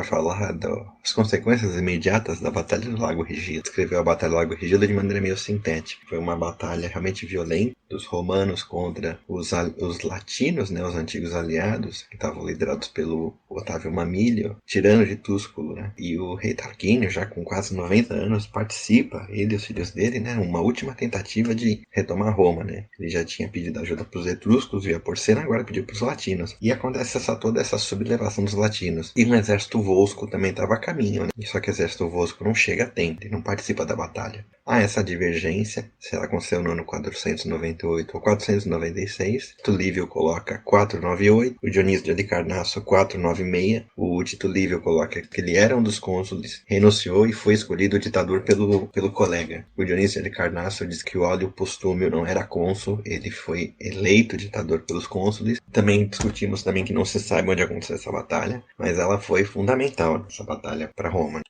falar das consequências imediatas da Batalha do Lago Regilo. Escreveu a Batalha do Lago Regilo de maneira meio sintética. Foi uma batalha realmente violenta dos romanos contra os latinos, né, os antigos aliados, que estavam liderados pelo Otávio Mamílio, tirano de Túsculo, né? E o rei Tarquínio, já com quase 90 anos, participa, ele e os filhos dele, né, uma última tentativa de retomar Roma, né? Ele já tinha pedido ajuda para os etruscos via Porcena, agora pediu para os latinos. E acontece toda essa sublevação dos latinos. E um exército Volsco também estava a caminho, né? Só que o exército Volsco não chega a tempo, ele não participa da batalha. Há essa divergência, se ela aconteceu no ano 498 ou 496. Tito Livio coloca 498, o Dionísio de Halicarnasso 496. O Tito Livio coloca que ele era um dos cônsules, renunciou e foi escolhido ditador pelo colega. O Dionísio de Halicarnasso diz que o Aulio Postúmio não era cônsul, ele foi eleito ditador pelos cônsules. Também discutimos também que não se sabe onde aconteceu essa batalha, mas ela foi fundamental, essa batalha para Roma.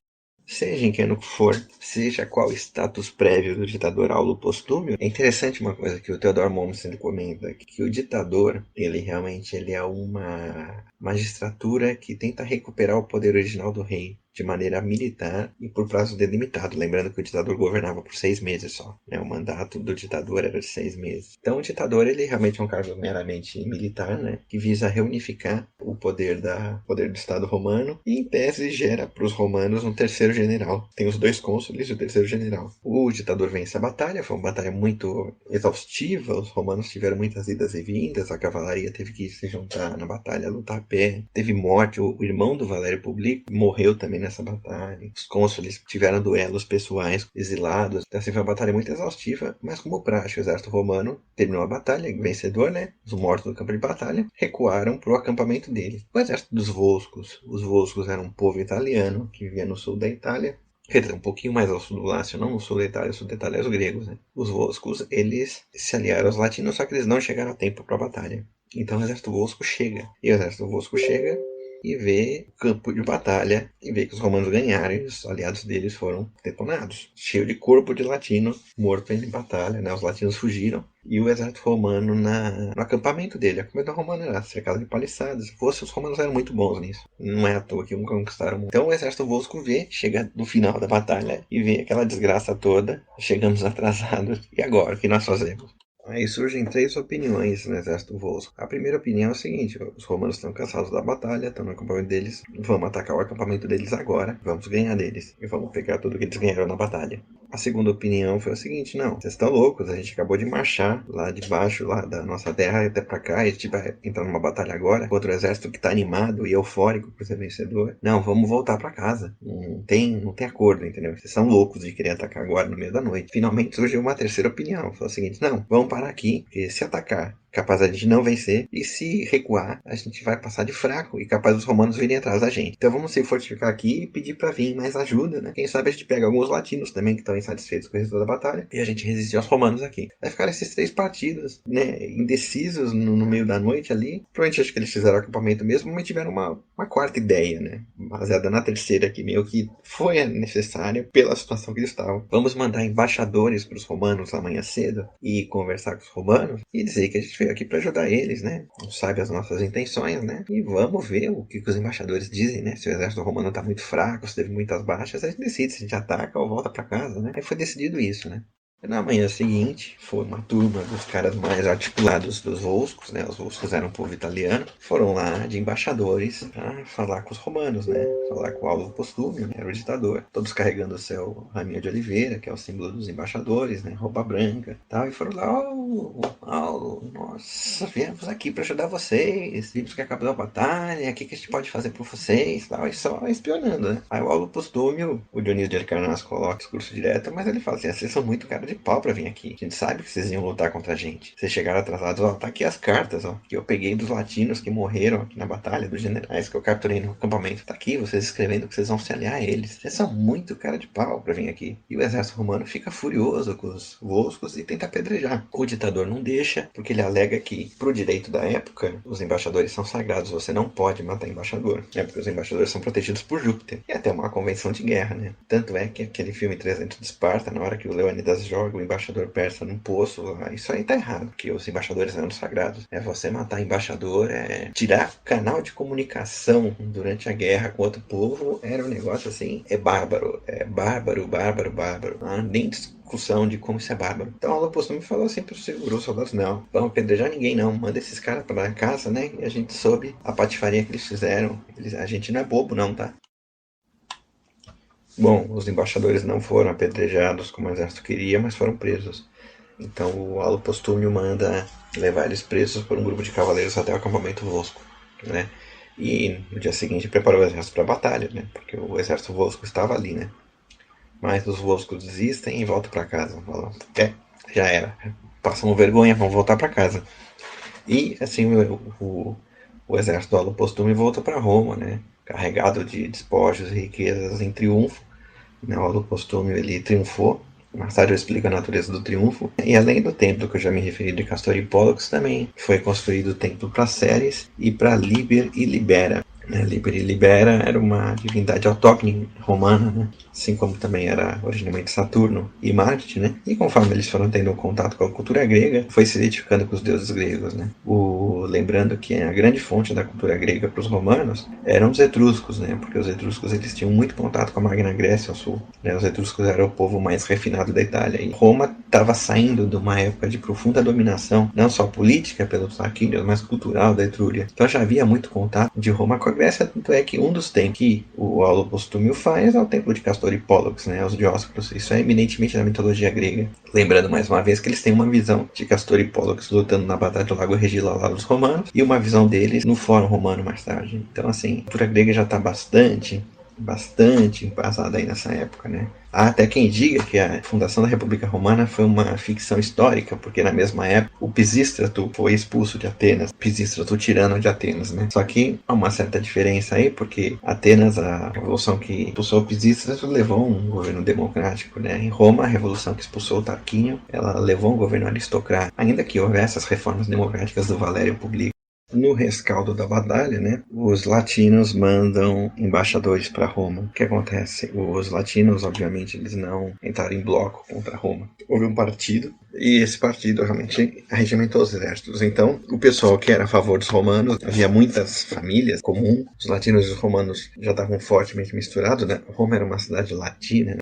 Seja em que ano for, seja qual o status prévio do ditador Aulo Postúmio, é interessante uma coisa que o Theodor Mommsen comenta, que o ditador, ele realmente é uma magistratura que tenta recuperar o poder original do rei de maneira militar e por prazo delimitado. Lembrando que o ditador governava por 6 meses só, né? O mandato do ditador era de 6 meses. Então o ditador, ele realmente é um cargo meramente militar, né? Que visa reunificar o poder do Estado romano e, em tese, gera para os romanos um terceiro general. Tem os 2 cônsules e o terceiro general. O ditador vence a batalha, foi uma batalha muito exaustiva, os romanos tiveram muitas idas e vindas, a cavalaria teve que se juntar na batalha, lutar a pé, teve morte, o irmão do Valério Publico morreu também nessa batalha, os cônsules tiveram duelos pessoais, exilados, então assim, foi uma batalha muito exaustiva, mas como prática, o exército romano terminou a batalha, vencedor, né, os mortos no campo de batalha, recuaram para o acampamento deles. O exército dos Volscos, os Volscos eram um povo italiano que vivia no sul da Itália, quer dizer, um pouquinho mais ao sul do Lácio, não no sul da Itália, o sul da Itália é os gregos, né? Os Volscos, eles se aliaram aos latinos, só que eles não chegaram a tempo para a batalha. Então o exército Volsco chega. E o exército Volsco chega e vê o campo de batalha e vê que os romanos ganharam e os aliados deles foram detonados. Cheio de corpo de latino morto em batalha, né? Os latinos fugiram. E o exército romano no acampamento dele. A acampamento romano era cercado de paliçadas. Os romanos eram muito bons nisso. Não é à toa que conquistaram muito. Então o exército Volsco chega no final da batalha e vê aquela desgraça toda. Chegamos atrasados. E agora? O que nós fazemos? Aí surgem 3 opiniões no exército Volsco. A primeira opinião é o seguinte: os romanos estão cansados da batalha, estão no acampamento deles, vamos atacar o acampamento deles agora, vamos ganhar deles e vamos pegar tudo que eles ganharam na batalha. A segunda opinião foi o seguinte: não, vocês estão loucos, a gente acabou de marchar lá de baixo, lá da nossa terra até pra cá, e a gente vai entrar numa batalha agora contra o exército que tá animado e eufórico por ser vencedor. Não, vamos voltar pra casa. Não tem acordo, entendeu? Vocês são loucos de querer atacar agora no meio da noite. Finalmente surgiu uma terceira opinião, foi o seguinte: não, vamos parar aqui, porque se atacar, capaz a gente não vencer, e se recuar, a gente vai passar de fraco e capaz os romanos virem atrás da gente. Então vamos se fortificar aqui e pedir para vir mais ajuda, né? Quem sabe a gente pega alguns latinos também que estão insatisfeitos com o resultado da batalha e a gente resistir aos romanos aqui. Vai ficar esses 3 partidos, né, indecisos no meio da noite ali. Provavelmente acho que eles fizeram acampamento mesmo, mas tiveram uma quarta ideia, né? Baseada na terceira, que meio que foi necessária pela situação que eles estavam. Vamos mandar embaixadores para os romanos amanhã cedo e conversar com os romanos e dizer que a gente veio aqui para ajudar eles, né? Não sabe as nossas intenções, né? E vamos ver o que os embaixadores dizem, né? Se o exército romano tá muito fraco, se teve muitas baixas, a gente decide se a gente ataca ou volta para casa, né? Aí foi decidido isso, né? Na manhã seguinte, foi uma turma dos caras mais articulados dos Volscos, né? Os Volscos eram um povo italiano. Foram lá de embaixadores para falar com os romanos, né? Falar com o Aulo Postúmio, né? Era o ditador. Todos carregando o seu raminho de oliveira, que é o símbolo dos embaixadores, né? Roupa branca, tal. E foram lá: Aulo, nossa, viemos aqui para ajudar vocês. Vimos que acabou a batalha. O que a gente pode fazer por vocês? Tal. E só espionando, né? Aí o Aulo Postúmio, o Dionísio de Halicarnasso coloca discurso direto, mas ele fala assim: vocês são muito caros de pau pra vir aqui. A gente sabe que vocês iam lutar contra a gente. Vocês chegaram atrasados, ó, tá aqui as cartas, ó, que eu peguei dos latinos que morreram aqui na batalha, dos generais que eu capturei no acampamento. Tá aqui, vocês escrevendo que vocês vão se aliar a eles. Vocês são muito cara de pau pra vir aqui. E o exército romano fica furioso com os Volscos e tenta apedrejar. O ditador não deixa, porque ele alega que, pro direito da época, os embaixadores são sagrados, você não pode matar embaixador. É porque os embaixadores são protegidos por Júpiter. E até uma convenção de guerra, né? Tanto é que aquele filme 300 de Esparta, na hora que o Leônidas joga o embaixador persa num poço, isso aí tá errado, porque os embaixadores eram sagrados. É você matar embaixador, tirar canal de comunicação durante a guerra com outro povo, era um negócio assim, bárbaro, bárbaro. Não há nem discussão de como isso é bárbaro. Então Aldo Postume falou assim para os soldados, não, vamos apedrejar ninguém não, manda esses caras para casa, né? E a gente soube a patifaria que eles fizeram. A gente não é bobo não, tá? Bom, os embaixadores não foram apedrejados como o exército queria, mas foram presos. Então o Aldo Postúmio manda levar eles presos por um grupo de cavaleiros até o acampamento Vosco, né? E no dia seguinte preparou o exército para a batalha, né? Porque o exército Vosco estava ali, né? Mas os Voscos desistem e voltam para casa. Falam, já era. Passam vergonha, vão voltar para casa. E assim o exército do Aldo Postúmio volta para Roma, né? Carregado de despojos e riquezas em triunfo. O Aldo Postúmio ele triunfou. Mais tarde eu explico a natureza do triunfo. E além do templo que eu já me referi de Castor e Pollux, também foi construído o templo para Ceres e para Liber e Libera. Liber e Libera era uma divindade autóctone romana, né? Assim como também era originalmente Saturno e Marte, né? E conforme eles foram tendo contato com a cultura grega, foi se identificando com os deuses gregos, né? Lembrando que a grande fonte da cultura grega para os romanos eram os etruscos, né? Porque os etruscos eles tinham muito contato com a Magna Grécia ao sul, né? Os etruscos eram o povo mais refinado da Itália. E Roma estava saindo de uma época de profunda dominação, não só política pelos aquíleos, mas cultural da Etrúria. Então já havia muito contato de Roma com a Grécia, tanto é que um dos templos que o Aldo Postúmio faz é o templo de Castor e Pollux, né, os Dioscuros. Isso é eminentemente da mitologia grega. Lembrando mais uma vez que eles têm uma visão de Castor e Pollux lutando na Batalha do Lago Regila lá dos romanos e uma visão deles no Fórum Romano mais tarde. Então, assim, a cultura grega já está bastante embasada aí nessa época, né? Há até quem diga que a fundação da República Romana foi uma ficção histórica, porque na mesma época o Pisístrato foi expulso de Atenas, Pisístrato, tirano de Atenas, né? Só que há uma certa diferença aí, porque Atenas, a revolução que expulsou o Pisístrato, levou um governo democrático, né? Em Roma, a revolução que expulsou o Tarquínio, ela levou um governo aristocrático, ainda que houvesse as reformas democráticas do Valério Publico. No rescaldo da batalha, né, os latinos mandam embaixadores para Roma. O que acontece? Os latinos, obviamente, eles não entraram em bloco contra Roma. Houve um partido, e esse partido realmente arregimentou os exércitos. Então, o pessoal que era a favor dos romanos, havia muitas famílias comuns, os latinos e os romanos já estavam fortemente misturados, né? Roma era uma cidade latina,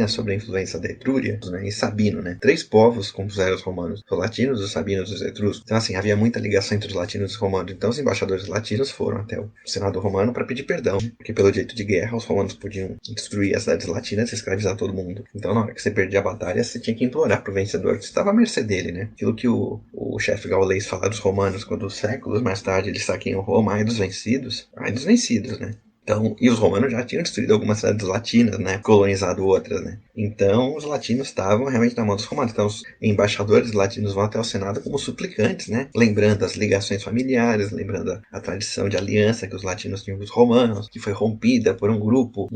sob a influência da Etrúria, né, e Sabino, né? 3 povos compuseram os romanos, os latinos, os sabinos e os etruscos. Então, assim, havia muita ligação entre os latinos e os romanos. Então os embaixadores latinos foram até o Senado romano para pedir perdão, porque pelo jeito de guerra os romanos podiam destruir as cidades latinas e escravizar todo mundo. Então na hora que você perdia a batalha, você tinha que implorar pro vencedor, que você estava à mercê dele, né? Aquilo que o chefe gaulês fala dos romanos quando séculos mais tarde eles saqueiam Roma, ai dos vencidos, né? Então, e os romanos já tinham destruído algumas cidades latinas, né? Colonizado outras, né? Então, os latinos estavam realmente na mão dos romanos. Então, os embaixadores latinos vão até o Senado como suplicantes, né? Lembrando as ligações familiares, lembrando a tradição de aliança que os latinos tinham com os romanos, que foi rompida por um grupo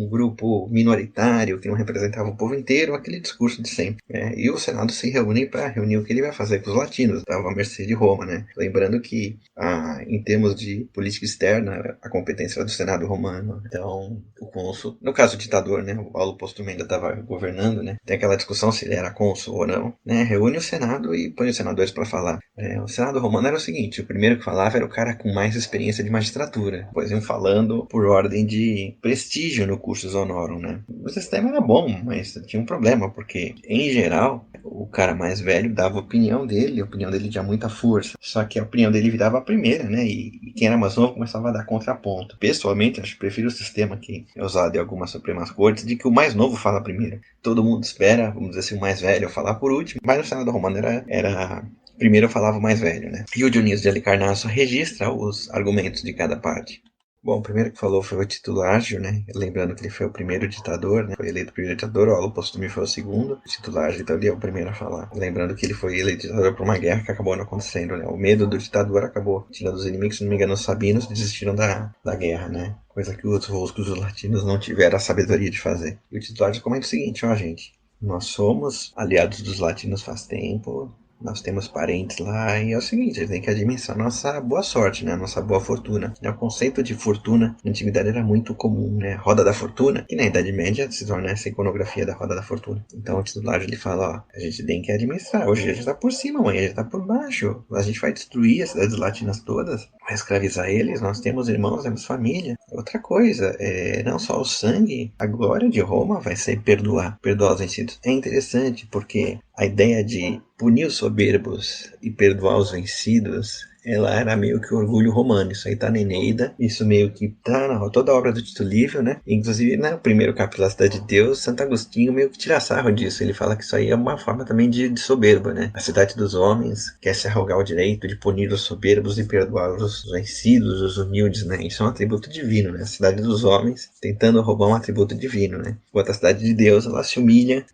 minoritário que não representava o povo inteiro, aquele discurso de sempre. Né? E o Senado se reúne para reunir o que ele vai fazer com os latinos. Estava à mercê de Roma, né? Lembrando que, em termos de política externa, a competência era do Senado romano. Então, o cônsul, no caso o ditador, né, o Aldo Postúmio ainda estava governando, né, tem aquela discussão se ele era cônsul ou não, né, reúne o Senado e põe os senadores para falar. O Senado romano era o seguinte, o primeiro que falava era o cara com mais experiência de magistratura, depois iam falando por ordem de prestígio no cursus honorum, né. O sistema era bom, mas tinha um problema, porque, em geral, o cara mais velho dava a opinião dele tinha muita força, só que a opinião dele virava a primeira, né, e quem era mais novo começava a dar contraponto. Pessoalmente, acho que prefiro o sistema que é usado em algumas supremas cortes, de que o mais novo fala primeiro. Todo mundo espera, vamos dizer assim, o mais velho falar por último, mas no Senado romano era primeiro falava o mais velho, né. E o Dionísio de Halicarnasso registra os argumentos de cada parte. Bom, o primeiro que falou foi o Tito Lárgio, né? Lembrando que ele foi o primeiro ditador, né? Foi eleito o primeiro ditador, o Aldo Postúmio foi o segundo. O Tito Lárgio, então, ele é o primeiro a falar. Lembrando que ele foi eleito ditador por uma guerra que acabou não acontecendo, né? O medo do ditador acabou tirando os inimigos, se não me engano, os sabinos desistiram da guerra, né? Coisa que os ruscos e os latinos não tiveram a sabedoria de fazer. E o Tito Lárgio comenta o seguinte, ó, gente. Nós somos aliados dos latinos faz tempo. nós temos parentes lá, e é o seguinte, a gente tem que administrar a nossa boa sorte, né? A nossa boa fortuna. O conceito de fortuna na antiguidade era muito comum, né? Roda da fortuna, que na Idade Média se torna essa iconografia da roda da fortuna. Então o titular ele fala, ó, a gente tem que administrar, hoje a gente tá por cima, amanhã a gente tá por baixo, a gente vai destruir as cidades latinas todas, vai escravizar eles, nós temos irmãos, temos família. Outra coisa, não só o sangue, a glória de Roma vai ser perdoar os vencidos. É interessante porque a ideia de punir os soberbos e perdoar os vencidos, ela era meio que orgulho romano. Isso aí tá na Eneida, isso meio que tá na toda a obra do Tito Livio, né? Inclusive, no primeiro capítulo da Cidade de Deus, Santo Agostinho meio que tira sarro disso. Ele fala que isso aí é uma forma também de soberba, né? A cidade dos homens quer se arrogar o direito de punir os soberbos e perdoar os vencidos, os humildes, né? Isso é um atributo divino, né? A cidade dos homens tentando roubar um atributo divino, né? Enquanto a cidade de Deus, ela se humilha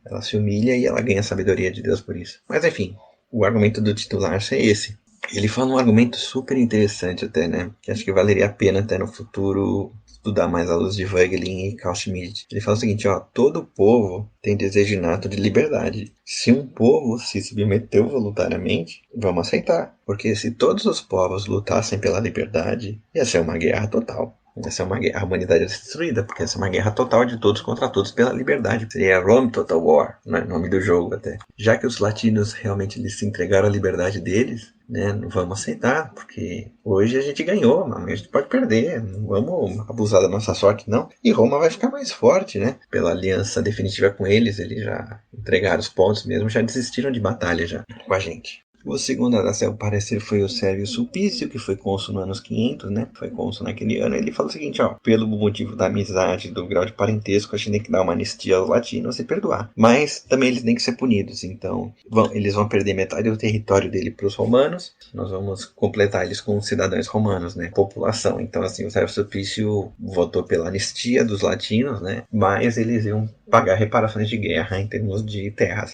e ela ganha a sabedoria de Deus por isso. Mas enfim, o argumento do titular é esse. Ele fala um argumento super interessante até, né? Que acho que valeria a pena até no futuro estudar mais à luz de Voegelin e Carl Schmitt. Ele fala o seguinte, ó, todo povo tem desejo inato de liberdade. Se um povo se submeteu voluntariamente, vamos aceitar. Porque se todos os povos lutassem pela liberdade, ia ser uma guerra total. Essa é uma guerra, a humanidade é destruída, porque essa é uma guerra total de todos contra todos pela liberdade. Seria Rome Total War, não é o nome do jogo até. Já que os latinos realmente eles se entregaram à liberdade deles, né, não vamos aceitar, porque hoje a gente ganhou, mas a gente pode perder, não vamos abusar da nossa sorte, não. E Roma vai ficar mais forte, né, pela aliança definitiva com eles já entregaram os pontos mesmo, já desistiram de batalha já com a gente. O segundo a dar seu parecer foi o Sérvio Sulpício, que foi cônsul no anos 500, né? Foi cônsul naquele ano. Ele fala o seguinte, ó, pelo motivo da amizade, do grau de parentesco, a gente tem que dar uma anistia aos latinos e perdoar. Mas também eles têm que ser punidos, então eles vão perder metade do território dele para os romanos. Nós vamos completar eles com cidadãos romanos, né? População. Então, assim, o Sérvio Sulpício votou pela anistia dos latinos, né? Mas eles iam pagar reparações de guerra em termos de terras.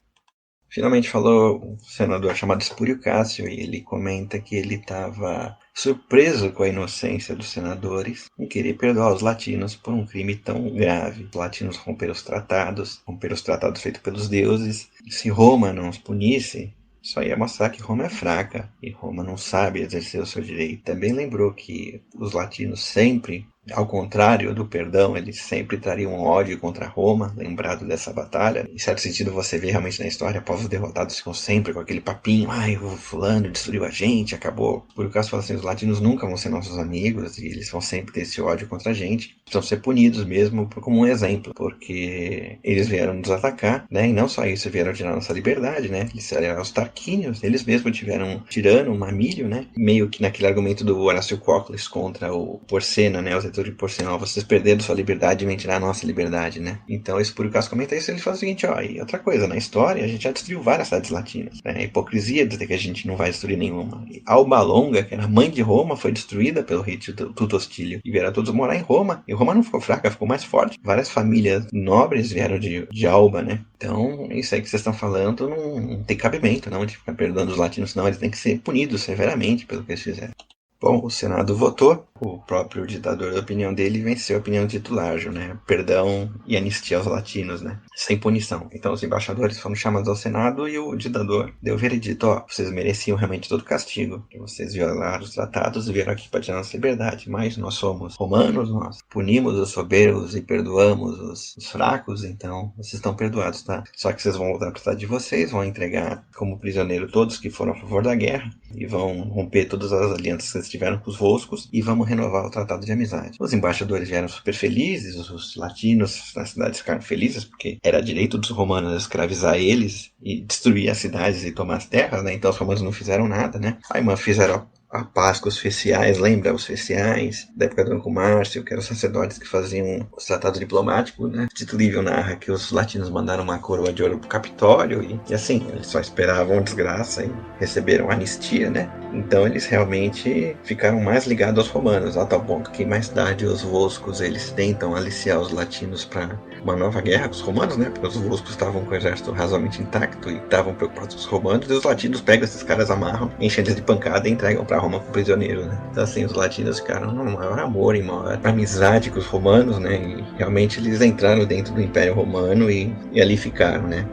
Finalmente falou um senador chamado Espúrio Cássio, e ele comenta que ele estava surpreso com a inocência dos senadores em querer perdoar os latinos por um crime tão grave. Os latinos romperam os tratados feitos pelos deuses. Se Roma não os punisse, só ia mostrar que Roma é fraca e Roma não sabe exercer o seu direito. Também lembrou que os latinos sempre, ao contrário do perdão, eles sempre trariam ódio contra Roma, lembrado dessa batalha. Em certo sentido, você vê realmente na história, povos derrotados ficam sempre com aquele papinho, ai, o fulano destruiu a gente, acabou. Por causa fala assim, os latinos nunca vão ser nossos amigos e eles vão sempre ter esse ódio contra a gente. Precisam ser punidos mesmo como um exemplo, porque eles vieram nos atacar, né? E não só isso, vieram tirar nossa liberdade, né? Eles eram os Tarquínios, eles mesmos tiveram um tirano, um Mamílio, né? Meio que naquele argumento do Horácio Cocles contra o Porcena, né? Os de Porcena, vocês perderam sua liberdade e vêm tirar a nossa liberdade, né? Então, esse Espúrio Cássio comenta isso, ele fala o seguinte, ó, e outra coisa, na história a gente já destruiu várias cidades latinas, né? A hipocrisia de dizer que a gente não vai destruir nenhuma. E Alba Longa, que era mãe de Roma, foi destruída pelo rei Tuto Hostílio, e vieram todos morar em Roma, e Roma não ficou fraca, ficou mais forte. Várias famílias nobres vieram de Alba, né? Então, isso aí que vocês estão falando não tem cabimento, não, de ficar perdoando os latinos, não, eles têm que ser punidos severamente pelo que eles fizeram. Bom, o Senado votou, o próprio ditador, da opinião dele, venceu a opinião do titular, né? Perdão e anistia aos latinos, né? Sem punição. Então os embaixadores foram chamados ao Senado e o ditador deu o veredito, ó, vocês mereciam realmente todo o castigo. Vocês violaram os tratados e vieram aqui para tirar nossa liberdade, mas nós somos romanos, nós punimos os soberbos e perdoamos os fracos, então vocês estão perdoados, tá? Só que vocês vão voltar para a cidade de vocês, vão entregar como prisioneiro todos que foram a favor da guerra e vão romper todas as alianças que eles tiveram com os Volscos e vamos renovar o tratado de amizade. Os embaixadores vieram super felizes, os latinos na cidade ficaram felizes porque era direito dos romanos escravizar eles e destruir as cidades e tomar as terras, né? Então os romanos não fizeram nada, né? Aí fizeram a paz com os feciais, lembra? Os feciais da época do Anco Márcio, que eram os sacerdotes que faziam os tratados diplomáticos, né? Tito Livio narra que os latinos mandaram uma coroa de ouro pro Capitólio e assim, eles só esperavam desgraça e receberam anistia, né? Então eles realmente ficaram mais ligados aos romanos, a tal ponto que mais tarde os Volscos, eles tentam aliciar os latinos para uma nova guerra com os romanos, né? Porque os Volscos estavam com o exército razoavelmente intacto e estavam preocupados com os romanos, e os latinos pegam esses caras, amarram, enchem eles de pancada e entregam para Roma como prisioneiro, né? Então assim, os latinos ficaram no maior amor e maior amizade com os romanos, né? E realmente eles entraram dentro do Império Romano e ali ficaram, né?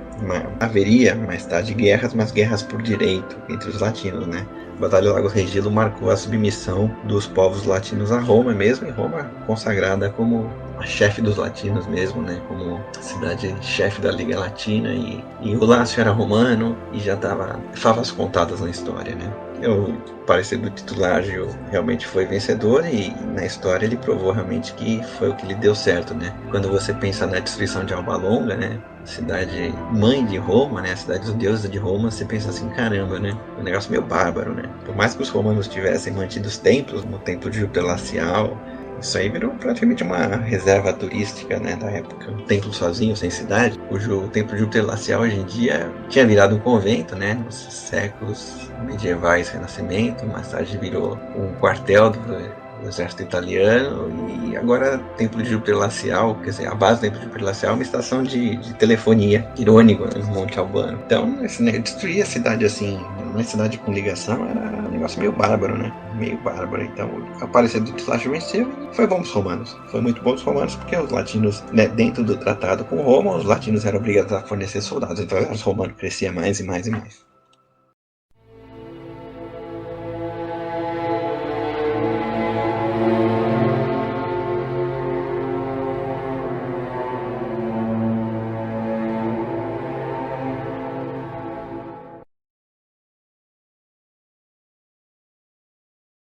haveria mais tarde guerras, mas guerras por direito entre os latinos, né? A Batalha do Lago Regilo marcou a submissão dos povos latinos a Roma mesmo, e Roma consagrada como a chefe dos latinos mesmo, né? Como cidade-chefe da Liga Latina, e o Lácio era romano e já tava favas contadas na história, né? O parecer do titular Gil realmente foi vencedor, e na história ele provou realmente que foi o que lhe deu certo, né? Quando você pensa na destruição de Alba Longa, né? Cidade mãe de Roma, né? A cidade dos deuses de Roma, você pensa assim, caramba, né? Um negócio meio bárbaro, né? Por mais que os romanos tivessem mantido os templos, no templo de Júpiter Lacial, isso aí virou praticamente uma reserva turística, né, da época. Um templo sozinho, sem cidade, cujo templo de Júpiter Lacial hoje em dia tinha virado um convento, né, nos séculos medievais, Renascimento, mais tarde virou um quartel do exército italiano, e agora o templo de Júpiter Lacial, quer dizer, a base do templo de Júpiter Lacial é uma estação de telefonia, irônico, né, no Monte Albano. Então, destruir a cidade assim, uma cidade com ligação, era um negócio meio bárbaro, né? Meio bárbaro. Então, o aparecer do Tlágio venceu, foi bom dos romanos. Foi muito bom dos romanos, porque os latinos, né, dentro do tratado com Roma, os latinos eram obrigados a fornecer soldados, então o exército romano crescia mais e mais e mais.